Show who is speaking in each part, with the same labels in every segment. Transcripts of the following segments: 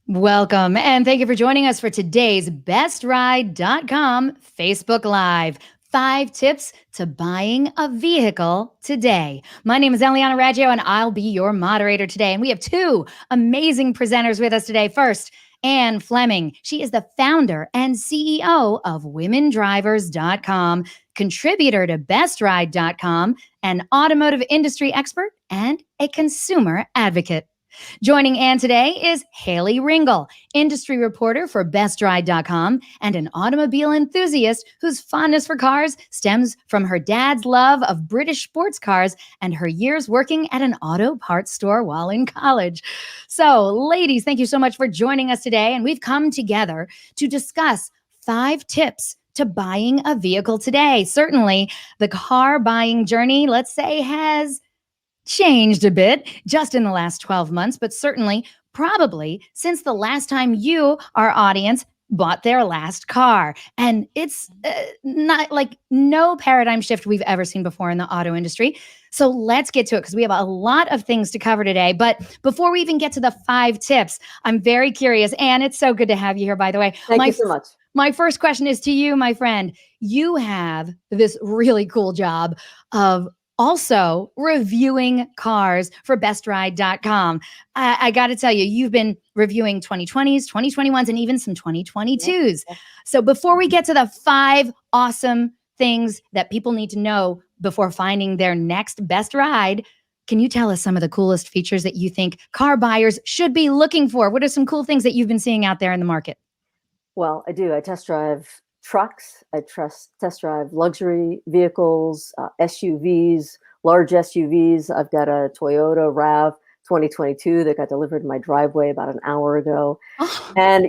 Speaker 1: Welcome, and thank you for joining us for today's bestride.com Facebook Live. 5 tips to buying a vehicle today. My name is Eliana Raggio, and I'll be your moderator today. And we have two amazing presenters with us today. First, Anne Fleming. She is the founder and CEO of womendrivers.com, contributor to bestride.com, an automotive industry expert, and a consumer advocate. Joining Anne today is Haley Ringel, industry reporter for bestride.com and an automobile enthusiast whose fondness for cars stems from her dad's love of British sports cars and her years working at an auto parts store while in college. So, ladies, thank you so much for joining us today. And we've come together to discuss 5 tips to buying a vehicle today. Certainly, the car buying journey, let's say, has changed a bit just in the last 12 months, but certainly, probably since the last time you, our audience, bought their last car. And it's not like no paradigm shift we've ever seen before in the auto industry. So let's get to it because we have a lot of things to cover today. But before we even get to the 5 tips, I'm very curious. Anne, it's so good to have you here, by the way.
Speaker 2: Thank you so much.
Speaker 1: My first question is to you, my friend. You have this really cool job of also reviewing cars for bestride.com. I got to tell you, you've been reviewing 2020s, 2021s, and even some 2022s. Yeah. So before we get to the 5 awesome things that people need to know before finding their next best ride, can you tell us some of the coolest features that you think car buyers should be looking for? What are some cool things that you've been seeing out there in the market?
Speaker 2: Well, I do. I test drive trucks. I test drive luxury vehicles, SUVs, large SUVs. I've got a Toyota RAV 2022 that got delivered in my driveway about an hour ago. Oh. And,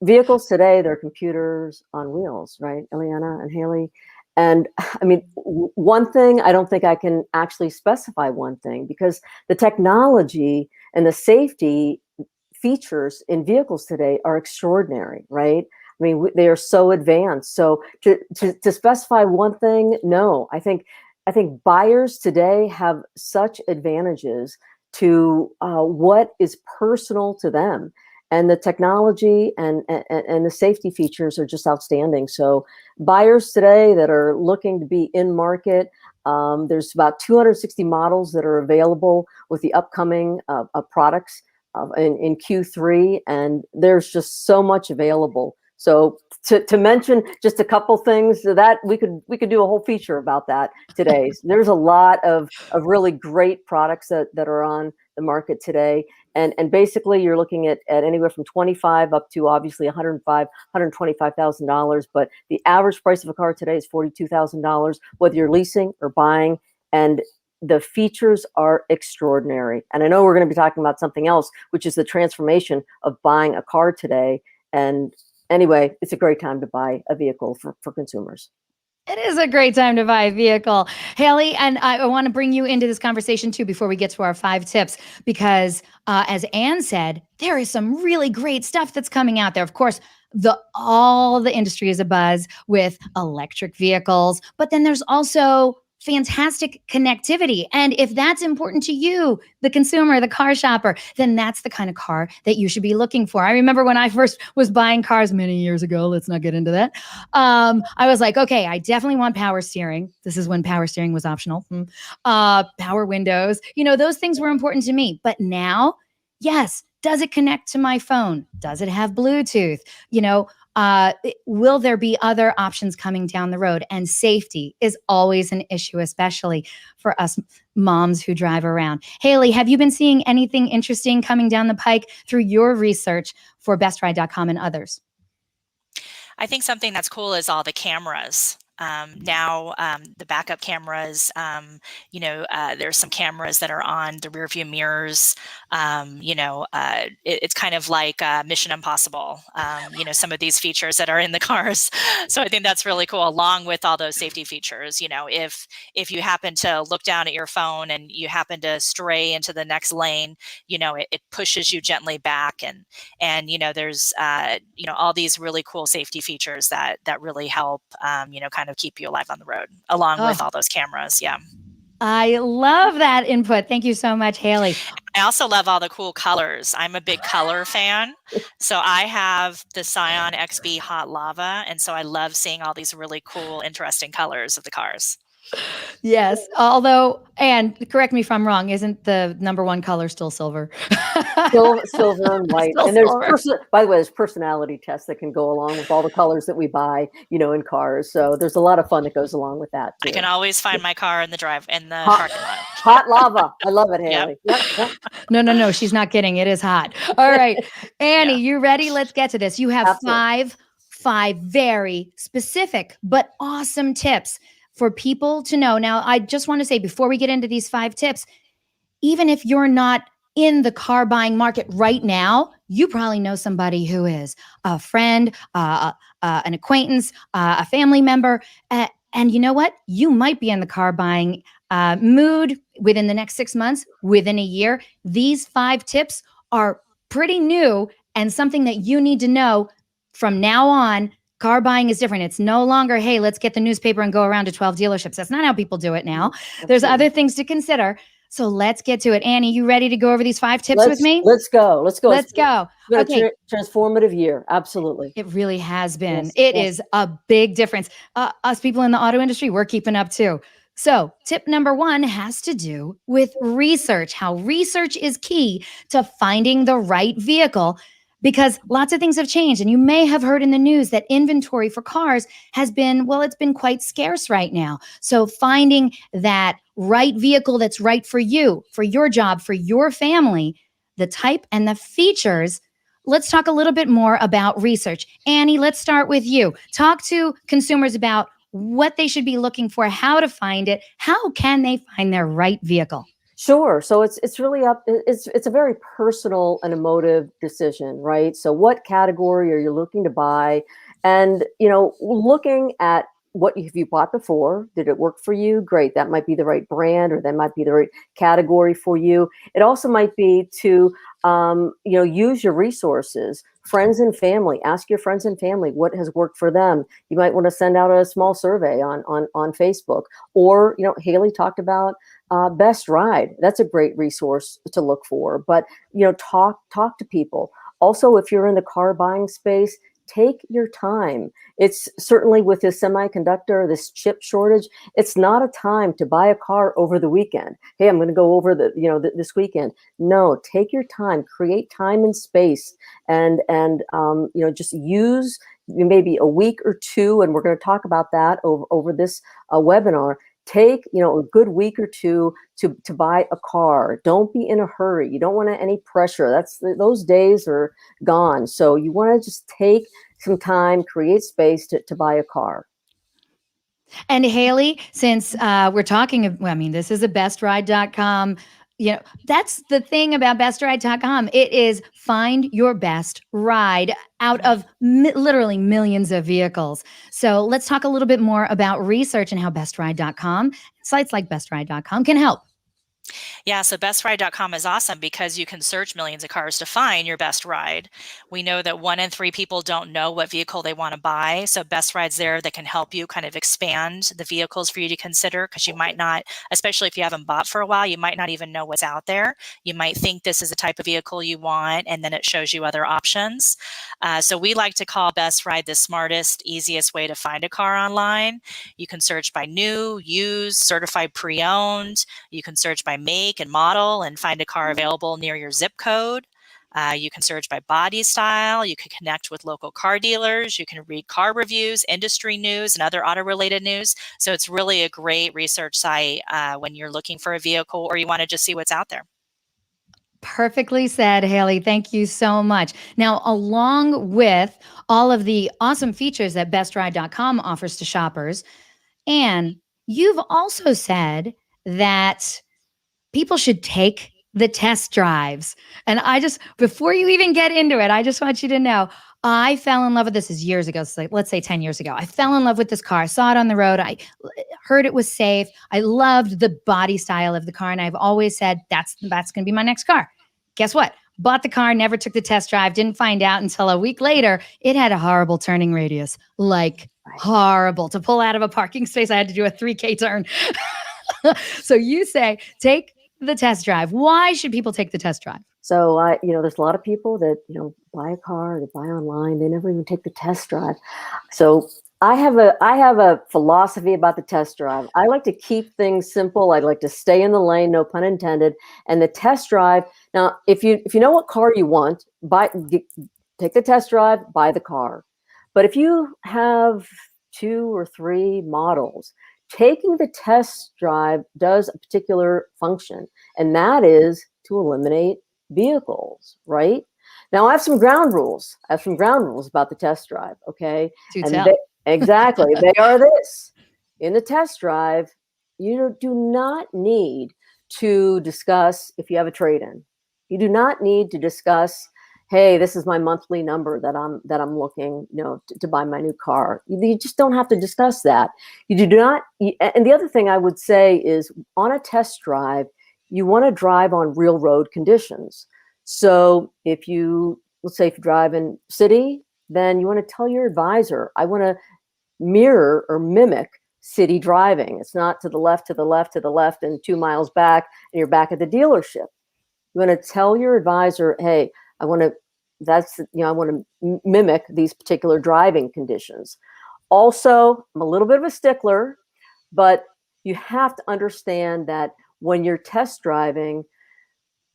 Speaker 2: vehicles today, they're computers on wheels, right, Eliana and Haley? And I mean, one thing, I don't think I can actually specify one thing because the technology and the safety features in vehicles today are extraordinary, right? I mean, they are so advanced. So to specify one thing, no. I think buyers today have such advantages to what is personal to them, and the technology and the safety features are just outstanding. So buyers today that are looking to be in market, there's about 260 models that are available with the upcoming products in Q3, and there's just so much available. So to mention just a couple things that we could do a whole feature about that today. There's a lot of really great products that are on the market today, and basically you're looking at anywhere from 25 up to obviously $125,000. But the average price of a car today is $42,000, whether you're leasing or buying, and the features are extraordinary. And I know we're going to be talking about something else, which is the transformation of buying a car today. And anyway, it's a great time to buy a vehicle for consumers.
Speaker 1: It is a great time to buy a vehicle. Haley, and I want to bring you into this conversation too before we get to our 5 tips, because as Anne said, there is some really great stuff that's coming out there. Of course, all the industry is abuzz with electric vehicles, but then there's also fantastic connectivity. And if that's important to you, the consumer, the car shopper, then that's the kind of car that you should be looking for. I remember when I first was buying cars many years ago, let's not get into that. I was like, okay, I definitely want power steering. This is when power steering was optional. Power windows, those things were important to me. But now, yes, does it connect to my phone? Does it have Bluetooth? Will there be other options coming down the road? And safety is always an issue, especially for us moms who drive around. Haley, have you been seeing anything interesting coming down the pike through your research for bestride.com and others?
Speaker 3: I think something that's cool is all the cameras. Now the backup cameras, there's some cameras that are on the rear view mirrors. It's kind of like Mission Impossible, some of these features that are in the cars. So I think that's really cool, along with all those safety features. If you happen to look down at your phone and you happen to stray into the next lane, it pushes you gently back, and there's all these really cool safety features that really help kind of keep you alive on the road, along with all those cameras. Yeah.
Speaker 1: I love that input. Thank you so much, Haley.
Speaker 3: I also love all the cool colors. I'm a big color fan. So I have the Scion XB Hot Lava. And so I love seeing all these really cool, interesting colors of the cars.
Speaker 1: Yes. Although, and correct me if I'm wrong, isn't the number one color still silver?
Speaker 2: Silver and white.
Speaker 1: Still
Speaker 2: And there's
Speaker 1: silver.
Speaker 2: by the way, there's personality tests that can go along with all the colors that we buy, in cars. So there's a lot of fun that goes along with that too.
Speaker 3: I can always find my car in the parking lot.
Speaker 2: Hot lava. I love it,
Speaker 3: Yep.
Speaker 2: Haley. Yep.
Speaker 1: No. She's not kidding. It is hot. All right. Annie, you ready? Let's get to this. You have
Speaker 2: Absolutely.
Speaker 1: five very specific but awesome tips for people to know. Now, I just want to say before we get into these 5 tips, even if you're not in the car buying market right now, you probably know somebody who is a friend, an acquaintance, a family member. And you know what? You might be in the car buying mood within the next 6 months, within a year. These 5 tips are pretty new and something that you need to know from now on. Car buying is different. It's no longer, hey, let's get the newspaper and go around to 12 dealerships. That's not how people do it now. There's other things to consider. So let's get to it. Annie, you ready to go over these 5 tips with me?
Speaker 2: Let's go.
Speaker 1: Let's go.
Speaker 2: Okay. Transformative year. Absolutely.
Speaker 1: It really has been.
Speaker 2: Yes,
Speaker 1: It is a big difference. Us people in the auto industry, we're keeping up too. So tip number 1 has to do with research, how research is key to finding the right vehicle, because lots of things have changed. And you may have heard in the news that inventory for cars has been, well, it's been quite scarce right now. So finding that right vehicle that's right for you, for your job, for your family, the type and the features. Let's talk a little bit more about research. Annie, let's start with you. Talk to consumers about what they should be looking for, how to find it, how can they find their right vehicle?
Speaker 2: Sure. So it's really up. It's a very personal and emotive decision, right? So what category are you looking to buy? And looking at what have you bought before? Did it work for you? Great. That might be the right brand, or that might be the right category for you. It also might be to use your resources, friends and family. Ask your friends and family what has worked for them. You might want to send out a small survey on Facebook, or Haley talked about Best Ride. That's a great resource to look for. But talk to people. Also, if you're in the car buying space, take your time. It's certainly with this semiconductor, this chip shortage, it's not a time to buy a car over the weekend. Hey, I'm going to go over this weekend. No, take your time, create time and space, and just use maybe a week or 2, and we're going to talk about that over this webinar. Take a good week or 2 to buy a car. Don't be in a hurry. You don't want any pressure. Those days are gone. So you want to just take some time, create space to buy a car.
Speaker 1: And Haley, since we're talking, this is a bestride.com. That's the thing about bestride.com. It is find your best ride out of literally millions of vehicles. So let's talk a little bit more about research and how bestride.com, sites like bestride.com can help.
Speaker 3: Yeah, so bestride.com is awesome because you can search millions of cars to find your best ride. We know that 1 in 3 people don't know what vehicle they want to buy. So Best Ride's there that can help you kind of expand the vehicles for you to consider, because you might not, especially if you haven't bought for a while, you might not even know what's out there. You might think this is the type of vehicle you want, and then it shows you other options. So we like to call Best Ride the smartest, easiest way to find a car online. You can search by new, used, certified pre-owned. You can search by make and model and find a car available near your zip code. You can search by body style. You can connect with local car dealers. You can read car reviews, industry news, and other auto-related news. So it's really a great research site when you're looking for a vehicle or you want to just see what's out there.
Speaker 1: Perfectly said, Haley. Thank you so much. Now, along with all of the awesome features that bestride.com offers to shoppers, Anne, you've also said that people should take the test drives. And before you even get into it, I just want you to know, I fell in love with this years ago. So let's say 10 years ago. I fell in love with this car. I saw it on the road. I heard it was safe. I loved the body style of the car. And I've always said, that's going to be my next car. Guess what? Bought the car, never took the test drive, didn't find out until a week later, it had a horrible turning radius. Horrible. To pull out of a parking space, I had to do a 3K turn. So you say, take the test drive. Why should people take the test drive?
Speaker 2: So there's a lot of people that, buy a car, they buy online, they never even take the test drive. So I have a philosophy about the test drive. I like to keep things simple. I'd like to stay in the lane, no pun intended. And the test drive. Now, if you know what car you want, take the test drive, buy the car. But if you have 2 or 3 models, taking the test drive does a particular function, and that is to eliminate vehicles, right? Now, I have some ground rules. About the test drive, okay?
Speaker 1: Do
Speaker 2: And
Speaker 1: tell.
Speaker 2: exactly, they are this. In the test drive, you do not need to discuss if you have a trade-in. You do not need to discuss, hey, this is my monthly number that I'm looking, to buy my new car. You just don't have to discuss that. You do not. And the other thing I would say is, on a test drive, you want to drive on real road conditions. So let's say if you drive in city, then you want to tell your advisor, I want to mirror or mimic city driving. It's not to the left, and 2 miles back, and you're back at the dealership. You want to tell your advisor, hey, I want to mimic these particular driving conditions. Also, I'm a little bit of a stickler, but you have to understand that when you're test driving,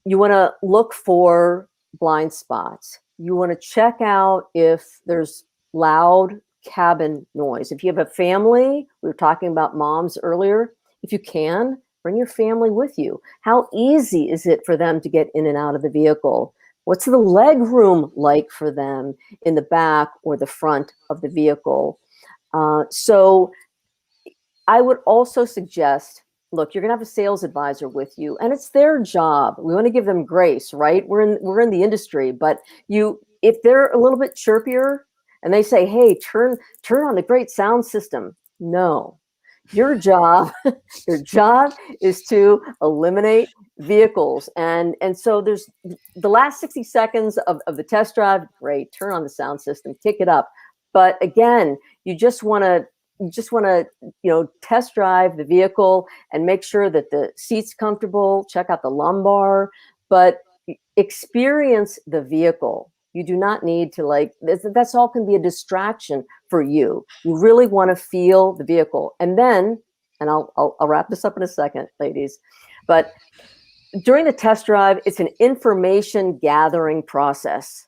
Speaker 2: you want to look for blind spots. You want to check out if there's loud cabin noise. If you have a family, we were talking about moms earlier, if you can, bring your family with you. How easy is it for them to get in and out of the vehicle? What's the leg room like for them in the back or the front of the vehicle? So I would also suggest, look, you're going to have a sales advisor with you, and it's their job. We want to give them grace, right? We're in the industry, but if they're a little bit chirpier and they say, hey, turn on the great sound system. No, your job is to eliminate vehicles. And so there's the last 60 seconds of the test drive. Great. Turn on the sound system, kick it up. But again, you just want to test drive the vehicle and make sure that the seat's comfortable, check out the lumbar, but experience the vehicle. You do not need to that's all can be a distraction for you. You really want to feel the vehicle. And then, and I'll wrap this up in a second, ladies, but during the test drive, it's an information gathering process,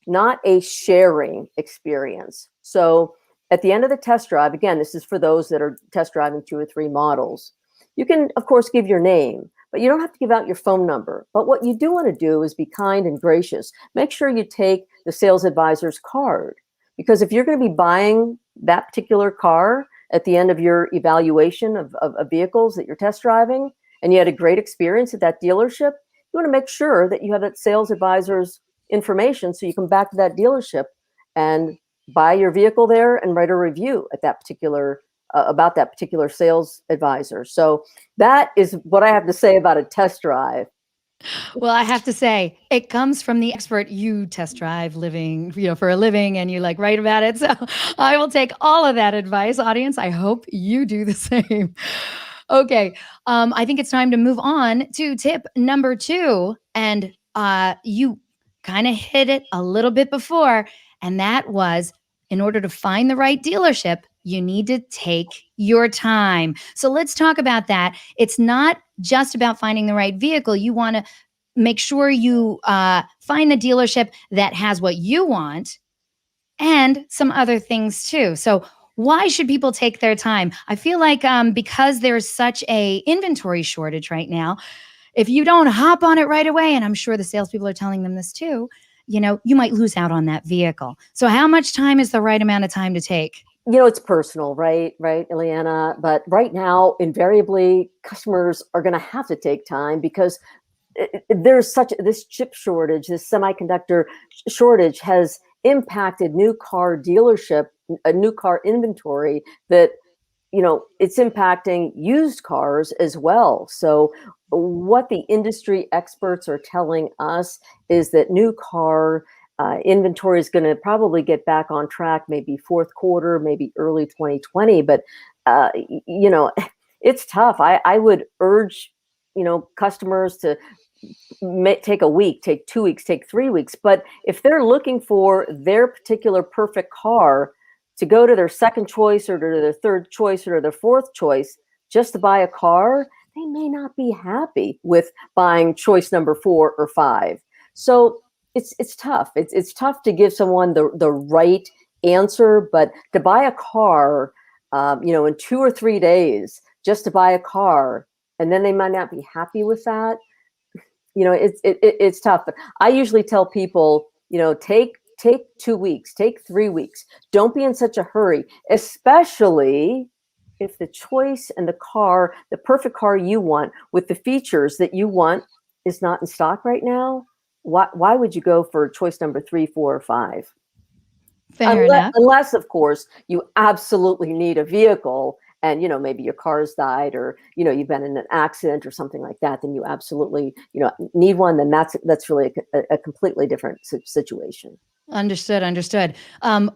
Speaker 2: not a sharing experience. So at the end of the test drive, again, this is for those that are test driving 2 or 3 models. You can, of course, give your name, but you don't have to give out your phone number. But what you do want to do is be kind and gracious. Make sure you take the sales advisor's card, because if you're going to be buying that particular car at the end of your evaluation of vehicles that you're test driving, and you had a great experience at that dealership, you want to make sure that you have that sales advisor's information so you come back to that dealership and buy your vehicle there and write a review at that particular about that particular sales advisor. So that is what I have to say about a test drive.
Speaker 1: Well, I have to say, it comes from the expert. You test drive for a living, and you write about it. So I will take all of that advice, audience. I hope you do the same. Okay. I think it's time to move on to tip number 2. And you kind of hit it a little bit before. And that was, in order to find the right dealership, you need to take your time. So let's talk about that. It's not just about finding the right vehicle. You want to make sure you find the dealership that has what you want and some other things too. So why should people take their time? I feel like because there's such a inventory shortage right now, if you don't hop on it right away, and I'm sure the salespeople are telling them this too, you might lose out on that vehicle. So how much time is the right amount of time to take?
Speaker 2: It's personal, right, Ileana? But right now, invariably, customers are going to have to take time because there's this chip shortage, this semiconductor shortage has impacted new car inventory that, it's impacting used cars as well. So what the industry experts are telling us is that new car inventory is going to probably get back on track, maybe fourth quarter, maybe early 2020. But, it's tough. I would urge, customers to take a week, take 2 weeks, take 3 weeks. But if they're looking for their particular perfect car, to go to their second choice or to their third choice or their fourth choice just to buy a car, they may not be happy with buying choice number 4 or 5. So it's tough. It's tough to give someone the right answer, but to buy a car, in 2 or 3 days, just to buy a car, and then they might not be happy with that. It's tough. But I usually tell people, take 2 weeks, take 3 weeks. Don't be in such a hurry, especially if the choice and the perfect car you want with the features that you want is not in stock right now. Why would you go for choice number 3, 4, or 5?
Speaker 1: Fair enough.
Speaker 2: Unless, of course, you absolutely need a vehicle and, maybe your car's died or, you've been in an accident or something like that, then you absolutely, need one. Then that's really a completely different situation.
Speaker 1: Understood.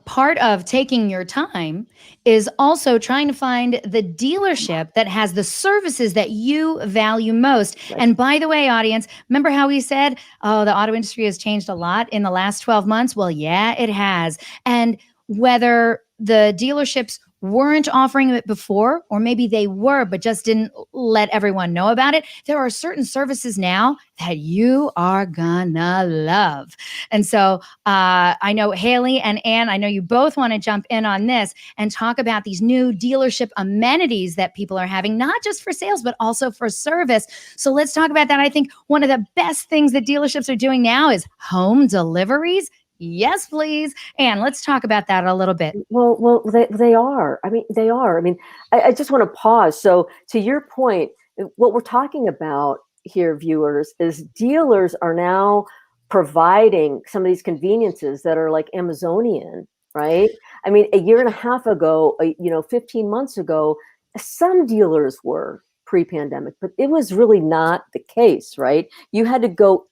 Speaker 1: Part of taking your time is also trying to find the dealership that has the services that you value most.
Speaker 2: Right.
Speaker 1: And by the way, audience, remember how we said, oh, the auto industry has changed a lot in the last 12 months? Well, yeah, it has. And whether the dealerships weren't offering it before, or maybe they were, but just didn't let everyone know about it, there are certain services now that you are gonna love. And so I know Haley and Ann, I know you both want to jump in on this and talk about these new dealership amenities that people are having, not just for sales, but also for service. So let's talk about that. I think one of the best things that dealerships are doing now is home deliveries. Yes, please. And let's talk about that a little bit.
Speaker 2: Well, they are. I mean, they are. I mean, I just want to pause. So to your point, what we're talking about here, viewers, is dealers are now providing some of these conveniences that are like Amazonian, right? I mean, a year and a half ago, 15 months ago, some dealers were pre-pandemic, but it was really not the case, right? You had to go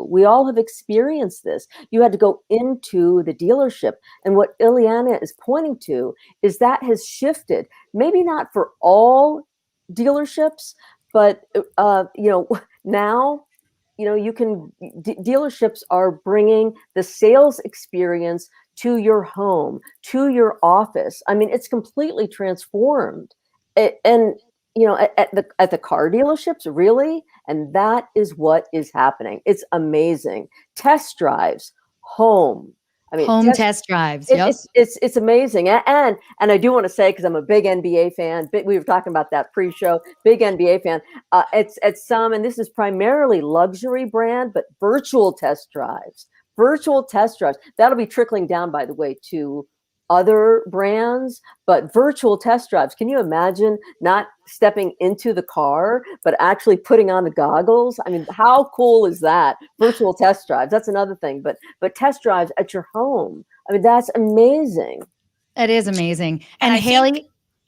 Speaker 2: we all have experienced this. You had to go into the dealership. And what Ileana is pointing to is that has shifted, maybe not for all dealerships, but, now, dealerships are bringing the sales experience to your home, to your office. I mean, it's completely transformed. And at the car dealerships, really, and that is what is happening. It's amazing. Test drives, home. I mean,
Speaker 1: home test drives. Yep.
Speaker 2: It's amazing. And I do want to say, because I'm a big NBA fan. We were talking about that pre-show. Big NBA fan. It's some, and this is primarily luxury brand, but virtual test drives. That'll be trickling down, by the way, to other brands, but virtual test drives. Can you imagine not stepping into the car, but actually putting on the goggles? I mean, how cool is that? Virtual test drives. That's another thing, but test drives at your home. I mean, that's amazing.
Speaker 1: It is amazing. And
Speaker 3: I
Speaker 1: Haley?
Speaker 3: think,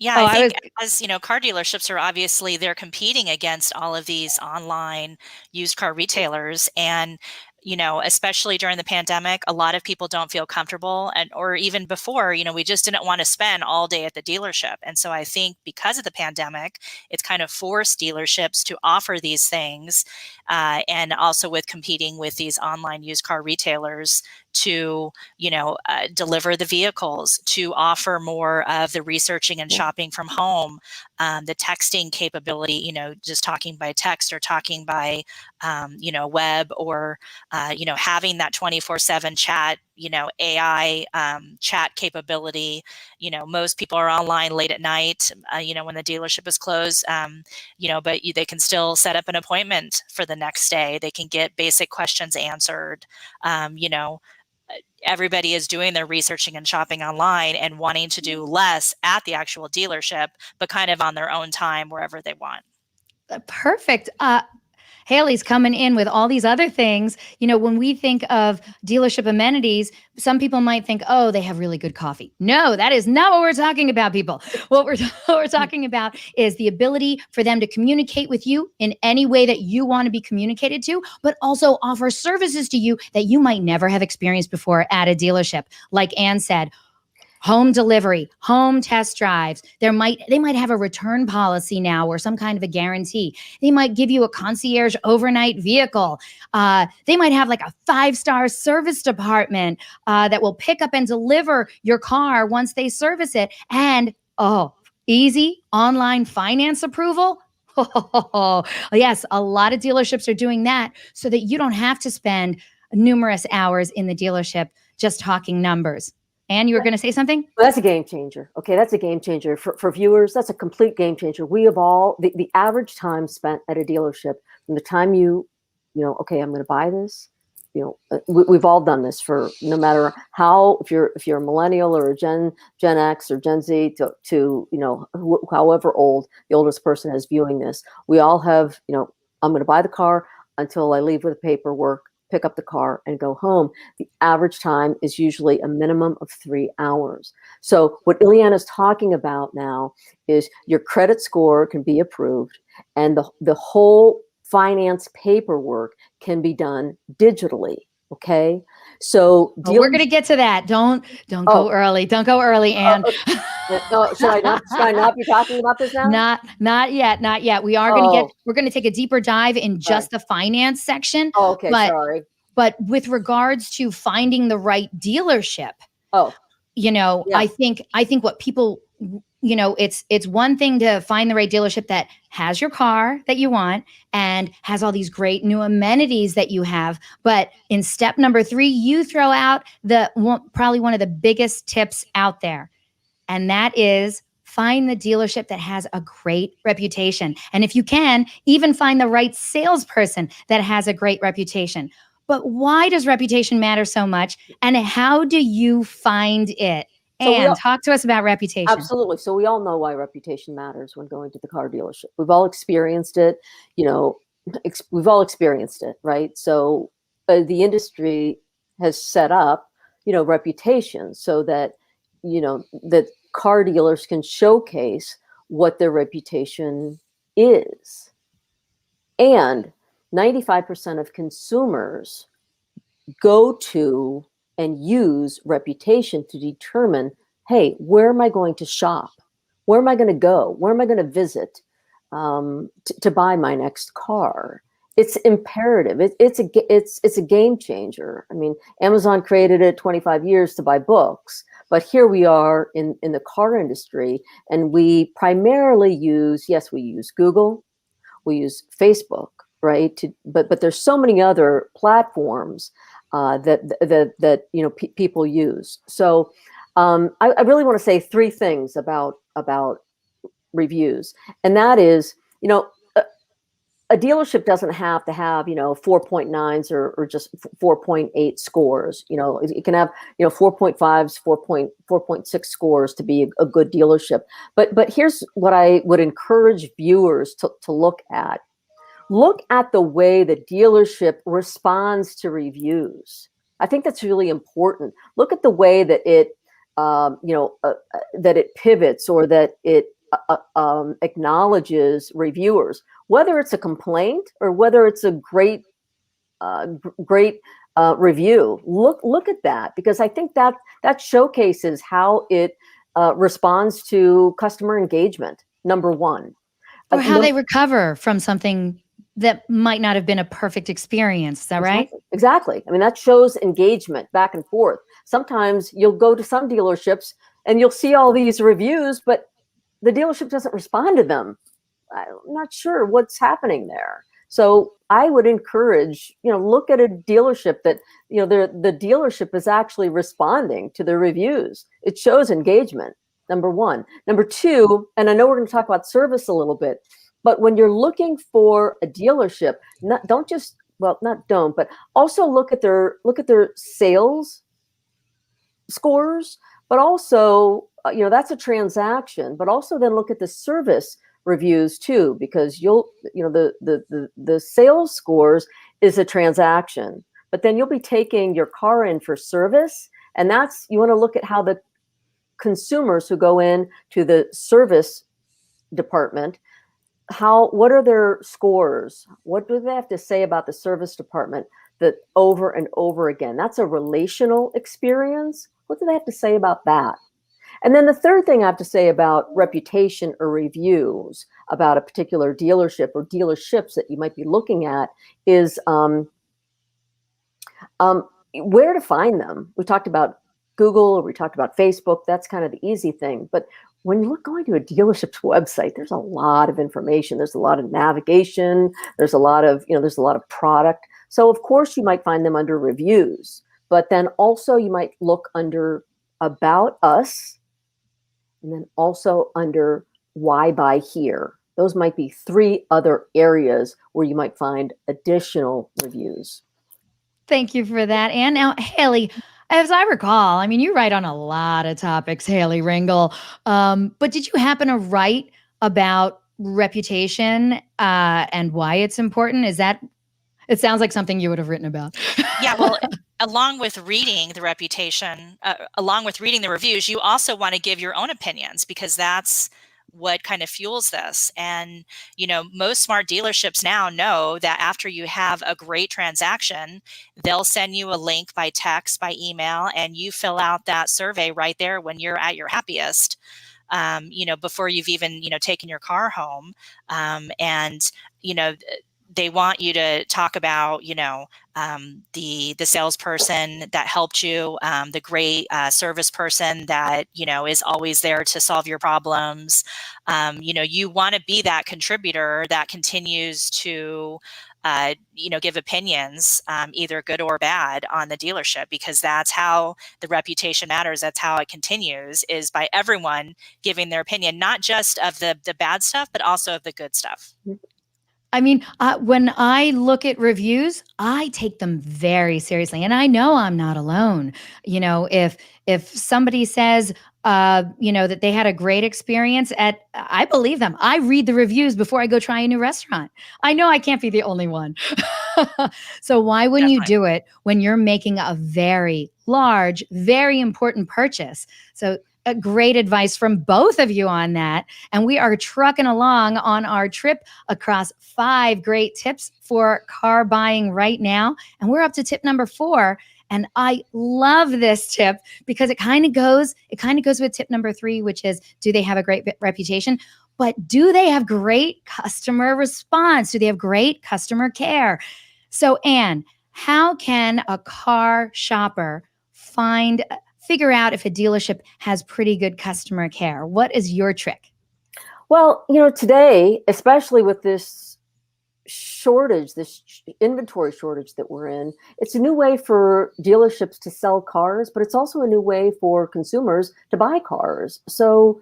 Speaker 3: I think as car dealerships are obviously, they're competing against all of these online used car retailers. And especially during the pandemic, a lot of people don't feel comfortable, or even before, we just didn't want to spend all day at the dealership. And so I think because of the pandemic, it's kind of forced dealerships to offer these things, and also with competing with these online used car retailers to, deliver the vehicles, to offer more of the researching and shopping from home, the texting capability, just talking by text or talking by, web, or, having that 24/7 chat, AI chat capability. Most people are online late at night, when the dealership is closed, but they can still set up an appointment for the next day. They can get basic questions answered. Everybody is doing their researching and shopping online and wanting to do less at the actual dealership, but kind of on their own time wherever they want.
Speaker 1: Perfect. Haley's coming in with all these other things. When we think of dealership amenities, some people might think, oh, they have really good coffee. No, that is not what we're talking about, people. What we're talking about is the ability for them to communicate with you in any way that you want to be communicated to, but also offer services to you that you might never have experienced before at a dealership. Like Ann said, home delivery, home test drives. They might have a return policy now or some kind of a guarantee. They might give you a concierge overnight vehicle. They might have like a 5-star service department that will pick up and deliver your car once they service it. And easy online finance approval. Oh, yes, a lot of dealerships are doing that so that you don't have to spend numerous hours in the dealership just talking numbers. And you were going to say something?
Speaker 2: Well, that's a game changer. Okay, that's a game changer for viewers. That's a complete game changer. We have all the average time spent at a dealership from the time okay, I'm going to buy this. We've all done this for no matter how, if you're a millennial or a Gen X or Gen Z to however old the oldest person is viewing this. We all have, I'm going to buy the car until I leave with the paperwork, pick up the car and go home. The average time is usually a minimum of 3 hours. So what Ileana's talking about now is your credit score can be approved and the whole finance paperwork can be done digitally. Okay. So
Speaker 1: we're going to get to that. Don't go early. Don't go early, Anne.
Speaker 2: Should I not be talking about this now?
Speaker 1: Not yet. We are we're going to take a deeper dive in just the finance section.
Speaker 2: Oh, okay. Sorry.
Speaker 1: But with regards to finding the right dealership, I think what people, it's one thing to find the right dealership that has your car that you want and has all these great new amenities that you have. But in step number 3, you throw out probably one of the biggest tips out there. And that is find the dealership that has a great reputation. And if you can, even find the right salesperson that has a great reputation. But why does reputation matter so much? And how do you find it? And talk to us about reputation.
Speaker 2: Absolutely. So we all know why reputation matters when going to the car dealership. We've all experienced it, we've all experienced it, right? So the industry has set up, reputation so that, that car dealers can showcase what their reputation is. And 95% of consumers go to and use reputation to determine, hey, where am I going to shop? Where am I going to go? Where am I going to visit to buy my next car? It's imperative. It's a game changer. I mean, Amazon created it 25 years to buy books, but here we are in the car industry, and we primarily use Google, we use Facebook, right? But there's so many other platforms that people use. So I really want to say 3 things about reviews, and that is, a dealership doesn't have to have 4.9s or just 4.8 scores. It can have 4.5s, 4.6 scores to be a good dealership. But here's what I would encourage viewers to look at. Look at the way the dealership responds to reviews. I think that's really important. Look at the way that it, that it pivots or that it acknowledges reviewers, whether it's a complaint or whether it's a great review. Look at that, because I think that showcases how it responds to customer engagement. Number 1,
Speaker 1: or how they recover from something that might not have been a perfect experience. Is that right?
Speaker 2: Exactly. I mean, that shows engagement back and forth. Sometimes you'll go to some dealerships and you'll see all these reviews, but the dealership doesn't respond to them. I'm not sure what's happening there. So I would encourage, look at a dealership that, the dealership is actually responding to the reviews. It shows engagement, number 1. Number 2, and I know we're going to talk about service a little bit, but when you're looking for a dealership, but also look at their sales scores, but also, that's a transaction, but also then look at the service reviews too, because the sales scores is a transaction, but then you'll be taking your car in for service. And you want to look at how the consumers who go in to the service department, what are their scores? What do they have to say about the service department that over and over again? That's a relational experience. What do they have to say about that? And then the third thing I have to say about reputation or reviews about a particular dealership or dealerships that you might be looking at is where to find them. We talked about Google, or we talked about Facebook. That's kind of the easy thing. But when you look going to a dealership's website, there's a lot of information. There's a lot of navigation. There's a lot of, there's a lot of product. So of course you might find them under reviews, but then also you might look under About Us, and then also under Why Buy Here. Those might be 3 other areas where you might find additional reviews.
Speaker 1: Thank you for that. And now, Haley, as I recall, I mean, you write on a lot of topics, Haley Ringel. But did you happen to write about reputation and why it's important? It sounds like something you would have written about.
Speaker 3: Yeah, well, along with reading the reputation, along with reading the reviews, you also want to give your own opinions, because that's what kind of fuels this. And, most smart dealerships now know that after you have a great transaction, they'll send you a link by text, by email, and you fill out that survey right there when you're at your happiest. Before you've even, taken your car home. And they want you to talk about, the salesperson that helped you, the great service person that, is always there to solve your problems. You want to be that contributor that continues to, give opinions, either good or bad, on the dealership, because that's how the reputation matters. That's how it continues, is by everyone giving their opinion, not just of the bad stuff, but also of the good stuff.
Speaker 1: I mean, when I look at reviews, I take them very seriously, and I know I'm not alone. If somebody says, that they had a great experience I believe them. I read the reviews before I go try a new restaurant. I know I can't be the only one. So why wouldn't you do it when you're making a very large, very important purchase? So great advice from both of you on that. And we are trucking along on our trip across 5 great tips for car buying right now. And we're up to tip number 4. And I love this tip because it kind of goes with tip number 3, which is, do they have a great reputation? But do they have great customer response? Do they have great customer care? So, Anne, how can a car shopper figure out if a dealership has pretty good customer care? What is your trick?
Speaker 2: Well, today, especially with this shortage, this inventory shortage that we're in, it's a new way for dealerships to sell cars, but it's also a new way for consumers to buy cars. So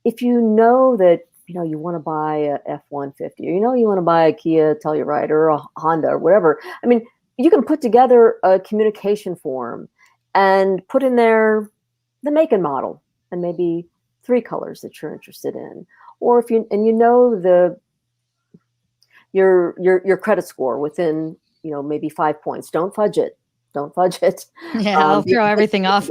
Speaker 2: if you know that, you want to buy a F-150, or you want to buy a Kia Telluride or a Honda or whatever, I mean, you can put together a communication form and put in there the make and model and maybe 3 colors that you're interested in. Or if your credit score within, maybe 5 points. Don't fudge it.
Speaker 1: Yeah, I'll throw everything off.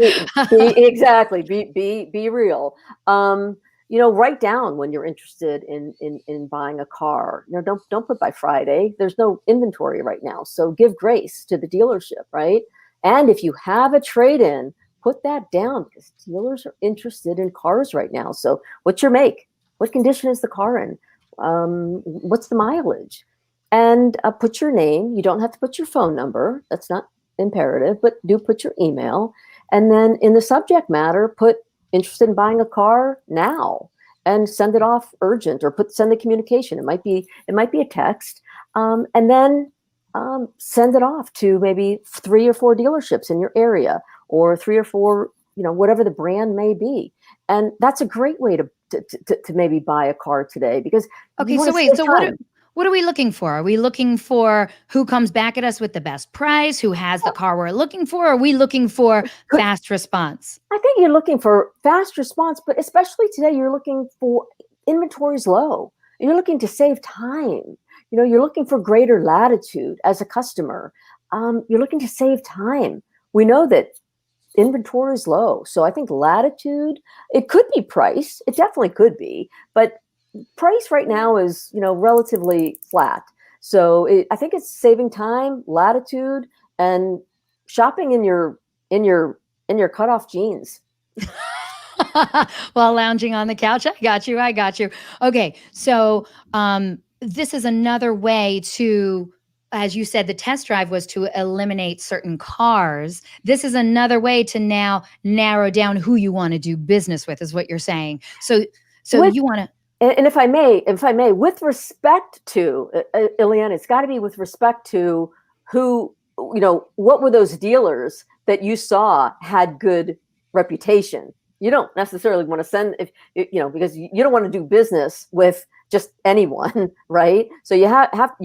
Speaker 2: Exactly. Be real. Write down when you're interested in buying a car. Don't put by Friday. There's no inventory right now. So give grace to the dealership, right? And if you have a trade-in, put that down, because dealers are interested in cars right now. So what's your make? What condition is the car in? What's the mileage? And put your name. You don't have to put your phone number. That's not imperative, but do put your email. And then in the subject matter, put interested in buying a car now, and send it off urgent, or send the communication. It might be a text. And then send it off to maybe 3 or 4 dealerships in your area, or 3 or 4, whatever the brand may be. And that's a great way to maybe buy a car today, because
Speaker 1: what are we looking for? Are we looking for who comes back at us with the best price, who has the car we're looking for? Or are we looking for fast response?
Speaker 2: I think you're looking for fast response, but especially today, you're looking for inventory's low. You're looking to save time. You're looking for greater latitude as a customer. You're looking to save time. We know that inventory is low. So I think latitude, it could be price. It definitely could be. But price right now is, relatively flat. So I think it's saving time, latitude, and shopping in your cutoff jeans.
Speaker 1: While lounging on the couch. I got you. I got you. Okay. So this is another way to, as you said, the test drive was to eliminate certain cars. This is another way to now narrow down who you want to do business with, is what you're saying. So
Speaker 2: With,
Speaker 1: you want to.
Speaker 2: and if I may, with respect to Ileana, it's got to be with respect to who, what were those dealers that you saw had good reputation. You don't necessarily want to send, because you don't want to do business with just anyone, right? So you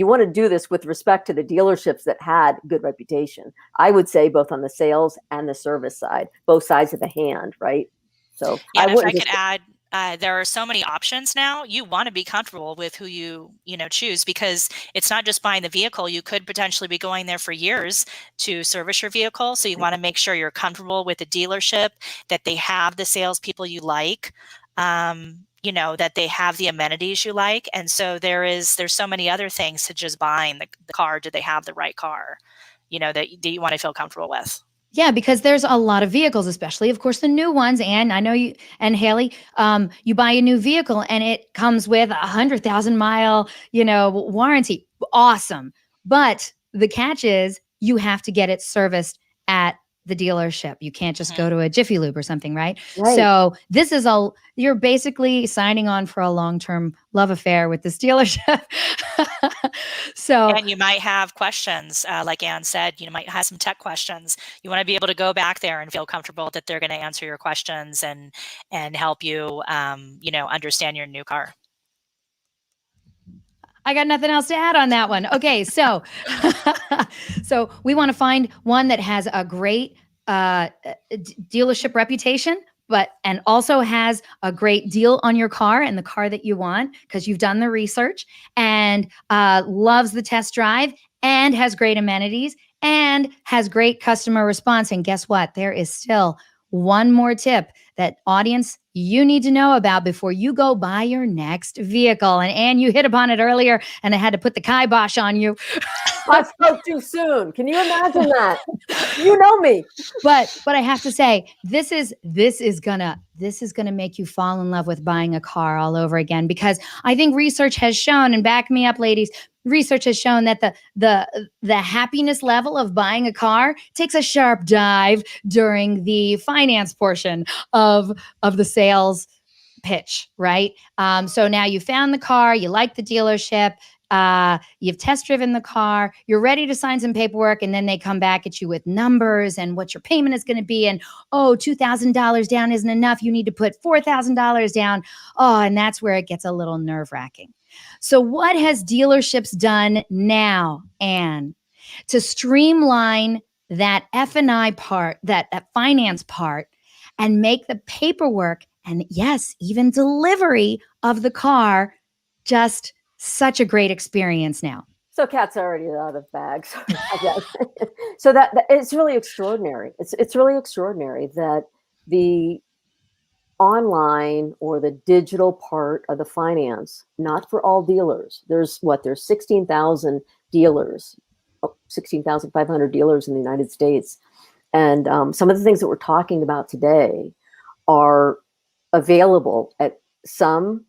Speaker 2: want to do this with respect to the dealerships that had good reputation. I would say both on the sales and the service side, both sides of the hand, right? So
Speaker 3: Yeah, and
Speaker 2: I
Speaker 3: if I
Speaker 2: wouldn't
Speaker 3: could add, there are so many options now. You want to be comfortable with who you choose, because it's not just buying the vehicle. You could potentially be going there for years to service your vehicle. So you want to make sure you're comfortable with the dealership, that they have the salespeople you like, that they have the amenities you like. And so there's so many other things to just buying the car. Do they have the right car, that you want to feel comfortable with?
Speaker 1: Yeah, because there's a lot of vehicles, especially, of course, the new ones. And I know you and Haley, you buy a new vehicle and it comes with 100,000 mile, warranty. Awesome. But the catch is you have to get it serviced at the dealership. You can't just go to a Jiffy Lube or something, right?
Speaker 2: Right.
Speaker 1: So this is you're basically signing on for a long-term love affair with this dealership. So,
Speaker 3: and you might have questions, like Anne said, you might have some tech questions. You want to be able to go back there and feel comfortable that they're going to answer your questions and help you, understand your new car.
Speaker 1: I got nothing else to add on that one. Okay, so so we want to find one that has a great dealership reputation, and also has a great deal on your car and the car that you want, because you've done the research, and loves the test drive, and has great amenities, and has great customer response. And guess what? There is still one more tip that, audience, you need to know about before you go buy your next vehicle. And Anne, you hit upon it earlier, and I had to put the kibosh on you.
Speaker 2: I spoke too soon. Can you imagine that? You know me.
Speaker 1: But I have to say, this is gonna make you fall in love with buying a car all over again, because I think research has shown, and back me up, ladies, research has shown that the happiness level of buying a car takes a sharp dive during the finance portion of the sales pitch, right? So now you found the car, you like the dealership, you've test driven the car, you're ready to sign some paperwork, and then they come back at you with numbers and what your payment is going to be. And, oh, $2,000 down isn't enough. You need to put $4,000 down. Oh, and that's where it gets a little nerve-wracking. So what has dealerships done now, Anne, to streamline that F&I part, that finance part, and make the paperwork, and yes, even delivery of the car, just such a great experience now?
Speaker 2: So cat's already out of bags. So that it's really extraordinary. It's really extraordinary that the online or the digital part of the finance, not for all dealers. There's 16,000 dealers, 16,500 dealers in the United States. And some of the things that we're talking about today are available at some,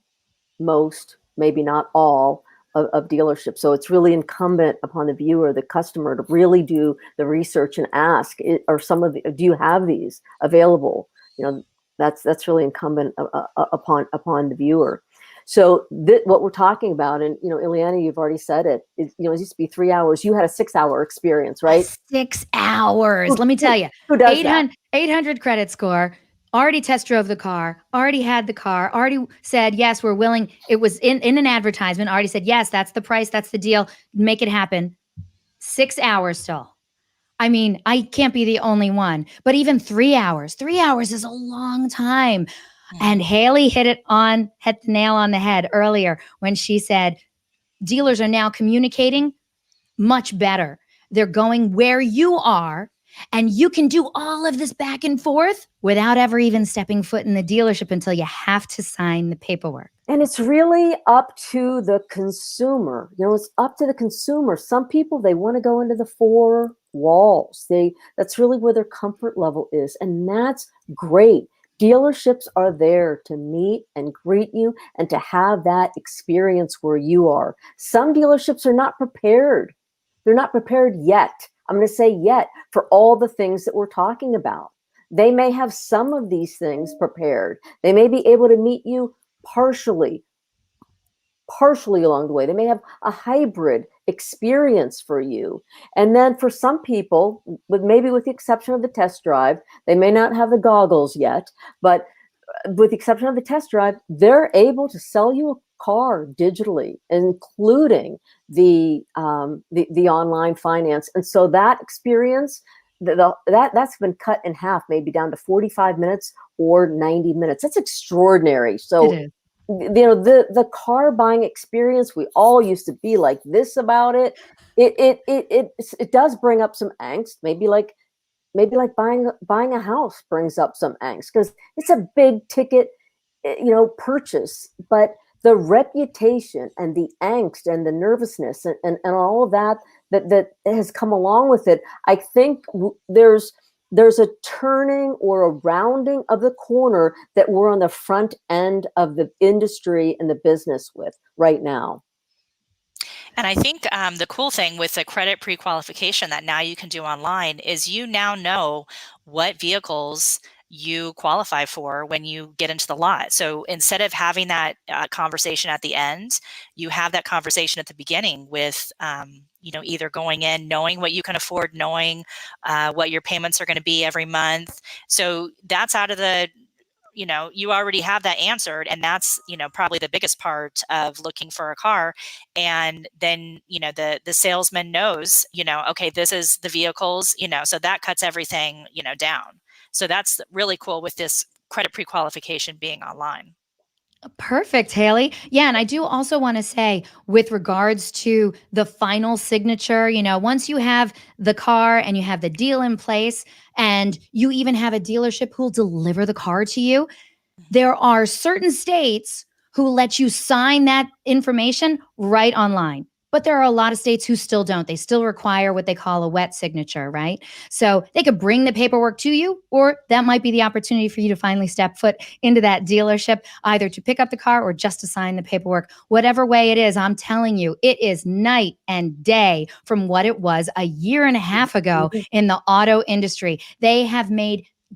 Speaker 2: most, maybe not all of dealerships. So it's really incumbent upon the viewer, the customer, to really do the research and ask, do you have these available? That's really incumbent upon the viewer. So what we're talking about, and Ileana, you've already said it, it used to be 3 hours. You had a 6-hour experience, right?
Speaker 1: 6 hours. Let me tell you,
Speaker 2: who does that?
Speaker 1: 800 credit score. Already test drove the car, already had the car, already said, yes, we're willing. It was in an advertisement, already said, yes, that's the price, that's the deal, make it happen. 6 hours still. I mean, I can't be the only one, but even 3 hours is a long time. And Haley hit the nail on the head earlier when she said, dealers are now communicating much better. They're going where you are, and you can do all of this back and forth without ever even stepping foot in the dealership until you have to sign the paperwork.
Speaker 2: And it's really up to the consumer. It's up to the consumer. Some people, they want to go into the four walls. That's really where their comfort level is. And that's great. Dealerships are there to meet and greet you and to have that experience where you are. Some dealerships are not prepared. They're not prepared yet. I'm going to say yet for all the things that we're talking about. They may have some of these things prepared. They may be able to meet you partially along the way. They may have a hybrid experience for you. And then for some people, with the exception of the test drive, they may not have the goggles yet, but with the exception of the test drive, they're able to sell you a car digitally, including the online finance. And so that experience, that's been cut in half, maybe down to 45 minutes or 90 minutes. That's extraordinary. So the car buying experience, we all used to be like this about it. It does bring up some angst, maybe like buying a house brings up some angst because it's a big ticket, purchase. But the reputation and the angst and the nervousness and all of that has come along with it, I think there's a turning or a rounding of the corner that we're on the front end of the industry and the business with right now.
Speaker 3: And I think the cool thing with the credit pre-qualification that now you can do online is you now know what vehicles you qualify for when you get into the lot. So instead of having that conversation at the end, you have that conversation at the beginning with, either going in, knowing what you can afford, knowing what your payments are going to be every month. So that's out of the you already have that answered, and that's probably the biggest part of looking for a car. And then the salesman knows okay, this is the vehicles, so that cuts everything down. So that's really cool with this credit pre-qualification being online.
Speaker 1: Perfect, Haley. Yeah, and I do also want to say, with regards to the final signature, once you have the car and you have the deal in place, and you even have a dealership who'll deliver the car to you, there are certain states who let you sign that information right online. But there are a lot of states who still don't. They still require what they call a wet signature, right? So they could bring the paperwork to you, or that might be the opportunity for you to finally step foot into that dealership, either to pick up the car or just to sign the paperwork. Whatever way it is, I'm telling you, it is night and day from what it was a year and a half ago in the auto industry.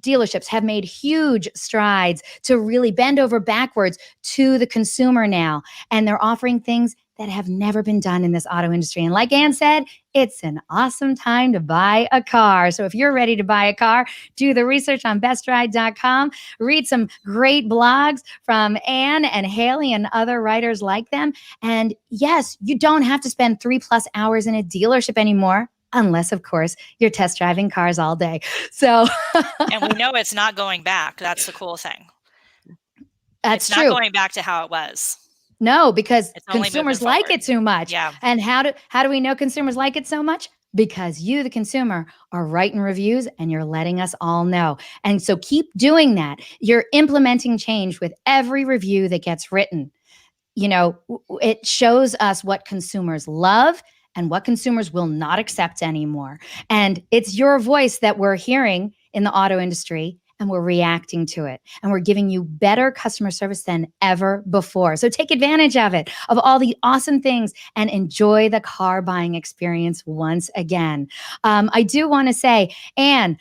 Speaker 1: Dealerships have made huge strides to really bend over backwards to the consumer now. And they're offering things that have never been done in this auto industry. And like Ann said, it's an awesome time to buy a car. So if you're ready to buy a car, do the research on bestride.com, read some great blogs from Ann and Haley and other writers like them. And yes, you don't have to spend 3+ hours in a dealership anymore. Unless, of course, you're test driving cars all day. So,
Speaker 3: and we know it's not going back. That's the cool thing.
Speaker 1: That's
Speaker 3: it's
Speaker 1: true.
Speaker 3: Not going back to how it was.
Speaker 1: No, because consumers like it too much.
Speaker 3: Yeah.
Speaker 1: And how do we know consumers like it so much? Because you, the consumer, are writing reviews and you're letting us all know. And so keep doing that. You're implementing change with every review that gets written. It shows us what consumers love and what consumers will not accept anymore. And it's your voice that we're hearing in the auto industry, and we're reacting to it. And we're giving you better customer service than ever before. So take advantage of it, of all the awesome things, and enjoy the car buying experience once again. I do want to say, Ann,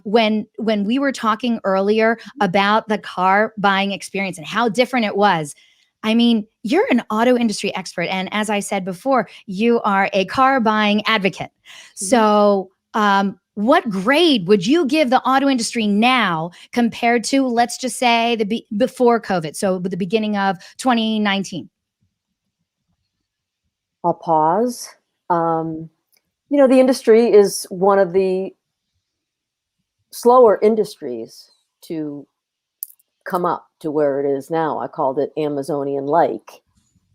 Speaker 1: when we were talking earlier about the car buying experience and how different it was, I mean, you're an auto industry expert. And as I said before, you are a car buying advocate. So what grade would you give the auto industry now compared to, let's just say, before COVID? So the beginning of 2019.
Speaker 2: I'll pause. The industry is one of the slower industries to come up to where it is now. I called it Amazonian-like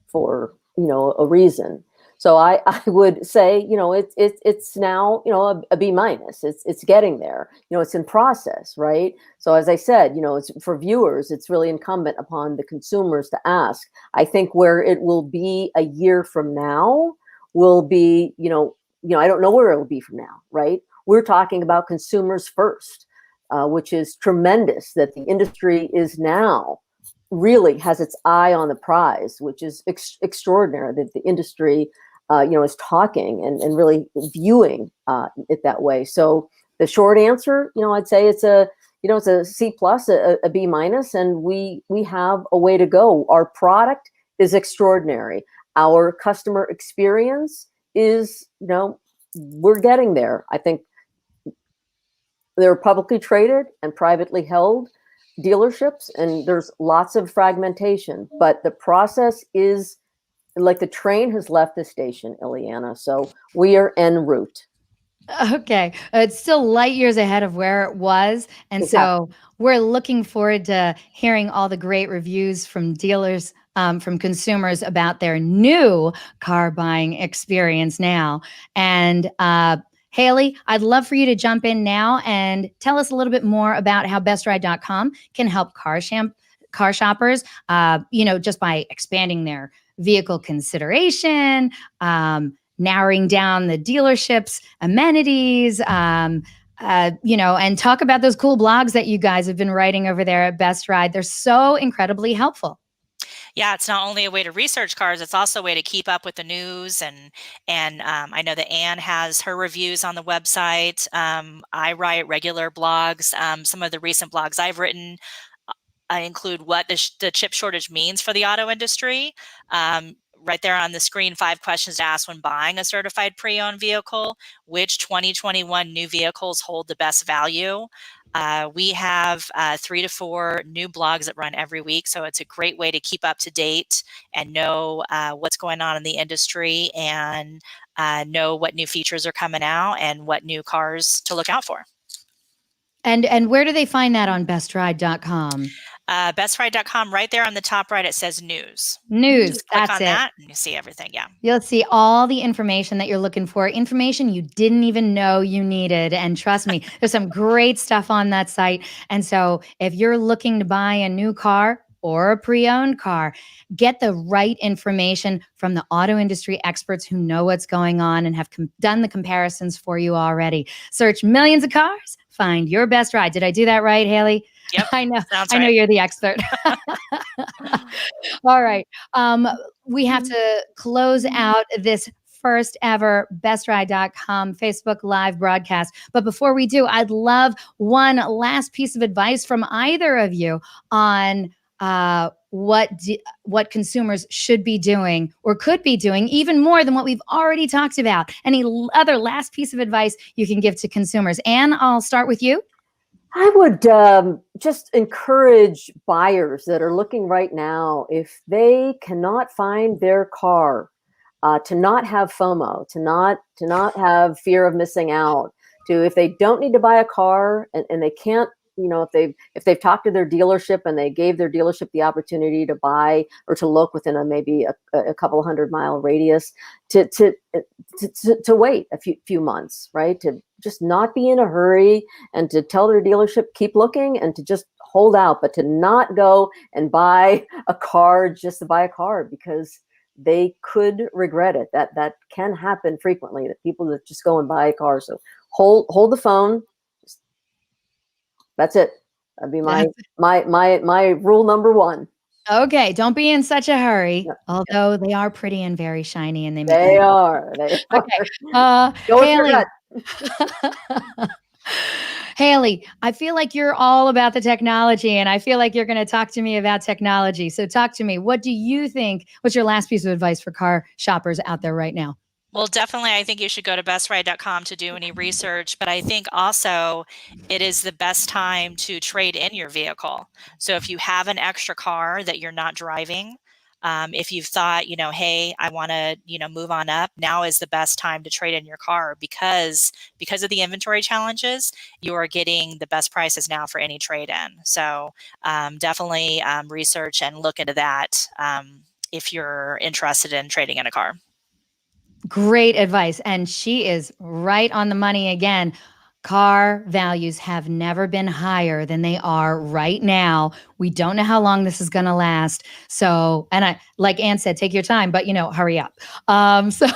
Speaker 2: for a reason. So I would say it's now a B-. It's getting there. It's in process, right? So as I said, it's for viewers. It's really incumbent upon the consumers to ask. I think where it will be a year from now will be I don't know where it will be from now, right? We're talking about consumers first. which is tremendous that the industry is now really has its eye on the prize, which is extraordinary that the industry, is talking and really viewing it that way. So the short answer, I'd say it's a C plus, a B minus, and we have a way to go. Our product is extraordinary. Our customer experience is, we're getting there. I think they're publicly traded and privately held dealerships, and there's lots of fragmentation, but the process is like the train has left the station, Ileana. So we are en route.
Speaker 1: Okay. It's still light years ahead of where it was. And
Speaker 2: Exactly.
Speaker 1: so we're looking forward to hearing all the great reviews from dealers, from consumers about their new car buying experience now. And Haley, I'd love for you to jump in now and tell us a little bit more about how bestride.com can help car shoppers, just by expanding their vehicle consideration, narrowing down the dealership's amenities, and talk about those cool blogs that you guys have been writing over there at Best Ride. They're so incredibly helpful.
Speaker 3: Yeah, it's not only a way to research cars, it's also a way to keep up with the news. And I know that Anne has her reviews on the website. I write regular blogs. Some of the recent blogs I've written, I include what the chip shortage means for the auto industry. Right there on the screen, 5 questions to ask when buying a certified pre-owned vehicle. Which 2021 new vehicles hold the best value? We have 3 to 4 new blogs that run every week. So it's a great way to keep up to date and know what's going on in the industry, and know what new features are coming out and what new cars to look out for.
Speaker 1: And where do they find that on bestride.com?
Speaker 3: Bestride.com, right there on the top right, it says news.
Speaker 1: News.
Speaker 3: Just click
Speaker 1: That's
Speaker 3: on
Speaker 1: it.
Speaker 3: that and you see everything. Yeah.
Speaker 1: You'll see all the information that you're looking for, information you didn't even know you needed. And trust me, there's some great stuff on that site. And so if you're looking to buy a new car or a pre-owned car, get the right information from the auto industry experts who know what's going on and have done the comparisons for you already. Search millions of cars, find your best ride. Did I do that right, Haley?
Speaker 3: Yep.
Speaker 1: I know.
Speaker 3: Sounds
Speaker 1: I know
Speaker 3: right.
Speaker 1: you're the expert. All right. We have to close out this first ever bestride.com Facebook Live broadcast. But before we do, I'd love one last piece of advice from either of you on what consumers should be doing or could be doing even more than what we've already talked about. Any other last piece of advice you can give to consumers? Anne, I'll start with you.
Speaker 2: I would just encourage buyers that are looking right now, if they cannot find their car, to not have FOMO, to not have fear of missing out, if they don't need to buy a car and they can't, if they've talked to their dealership and they gave their dealership the opportunity to buy or to look within maybe a couple 100-mile radius, to wait a few months, right? To just not be in a hurry and to tell their dealership, keep looking, and to just hold out, but to not go and buy a car just to buy a car, because they could regret it. That can happen frequently, that people that just go and buy a car. So hold the phone. That's it. That'd be my rule number one.
Speaker 1: Okay, don't be in such a hurry.
Speaker 2: Yep.
Speaker 1: Although they are pretty and very shiny, and
Speaker 2: They are.
Speaker 1: Okay,
Speaker 2: Go with your
Speaker 1: Haley.
Speaker 2: gut.
Speaker 1: Haley, I feel like you're all about the technology, and I feel like you're going to talk to me about technology. So talk to me. What do you think? What's your last piece of advice for car shoppers out there right now?
Speaker 3: Well, definitely, I think you should go to bestride.com to do any research, but I think also it is the best time to trade in your vehicle. So if you have an extra car that you're not driving, if you've thought, hey, I want to, move on up, now is the best time to trade in your car, because of the inventory challenges, you are getting the best prices now for any trade-in. So definitely research and look into that if you're interested in trading in a car.
Speaker 1: Great advice. And she is right on the money again. Car values have never been higher than they are right now. We don't know how long this is going to last. So, and like Anne said, take your time, but hurry up. So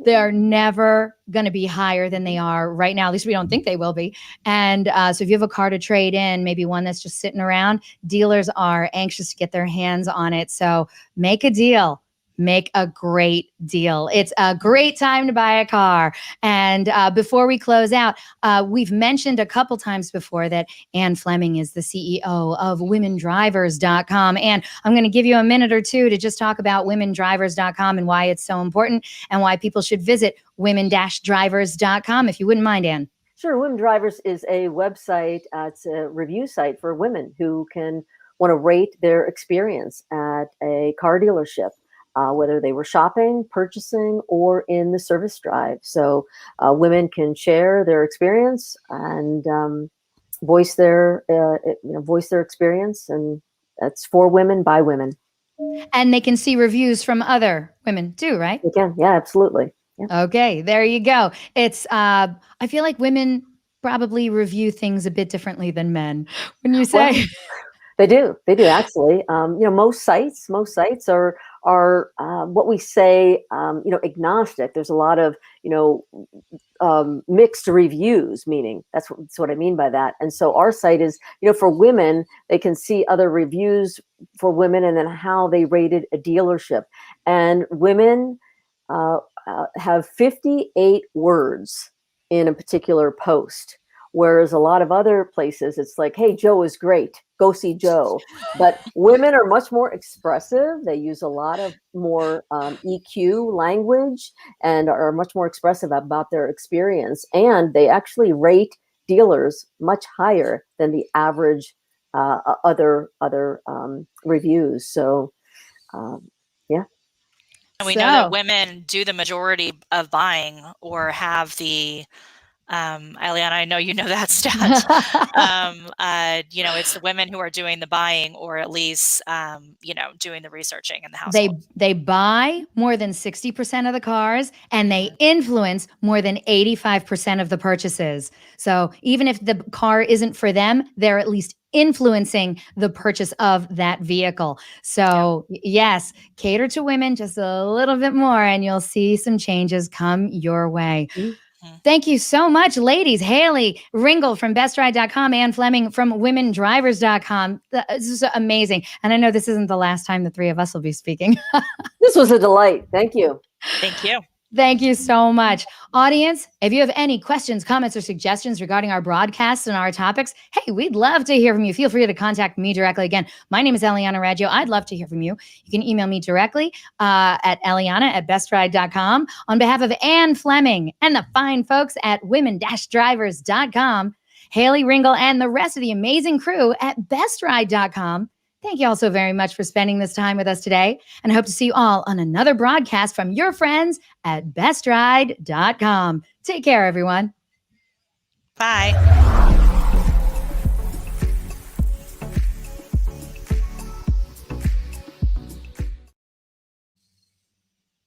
Speaker 1: They are never going to be higher than they are right now. At least we don't think they will be. And so if you have a car to trade in, maybe one that's just sitting around, dealers are anxious to get their hands on it. So make a deal. Make a great deal. It's a great time to buy a car. And before we close out, we've mentioned a couple times before that Ann Fleming is the CEO of womendrivers.com. And I'm going to give you a minute or two to just talk about womendrivers.com and why it's so important and why people should visit women-drivers.com, if you wouldn't mind, Ann.
Speaker 2: Sure. Women Drivers is a website. It's a review site for women who want to rate their experience at a car dealership. Whether they were shopping, purchasing, or in the service drive. So women can share their experience and voice their experience, and that's for women by women.
Speaker 1: And they can see reviews from other women too, right?
Speaker 2: They can, yeah, absolutely. Yeah.
Speaker 1: Okay, there you go. It's I feel like women probably review things a bit differently than men. When you say.
Speaker 2: Well, they do actually. Most sites are what we say, agnostic. There's a lot of, mixed reviews, meaning that's what I mean by that. And so our site is, for women, they can see other reviews for women and then how they rated a dealership. And women have 58 words in a particular post. Whereas a lot of other places, it's like, hey, Joe is great. Go see Joe. But women are much more expressive. They use a lot of more EQ language and are much more expressive about their experience. And they actually rate dealers much higher than the average other reviews. So, yeah.
Speaker 3: And we know that women do the majority of buying or have the Eliana, I know you know that stat. It's the women who are doing the buying, or at least, doing the researching in the household.
Speaker 1: They buy more than 60% of the cars, and they influence more than 85% of the purchases. So even if the car isn't for them, they're at least influencing the purchase of that vehicle. So yes, cater to women just a little bit more, and you'll see some changes come your way. Mm-hmm. Thank you so much, ladies. Haley Ringel from bestride.com, Ann Fleming from womendrivers.com. This is amazing. And I know this isn't the last time the three of us will be speaking.
Speaker 2: This was a delight. Thank you.
Speaker 3: Thank you.
Speaker 1: Thank you so much. Audience, if you have any questions, comments, or suggestions regarding our broadcasts and our topics, hey, we'd love to hear from you. Feel free to contact me directly. Again, my name is Eliana Raggio. I'd love to hear from you. You can email me directly at eliana@bestride.com. On behalf of Ann Fleming and the fine folks at women-drivers.com, Haley Ringel, and the rest of the amazing crew at bestride.com, thank you all so very much for spending this time with us today, and I hope to see you all on another broadcast from your friends at bestride.com. Take care, everyone.
Speaker 3: Bye.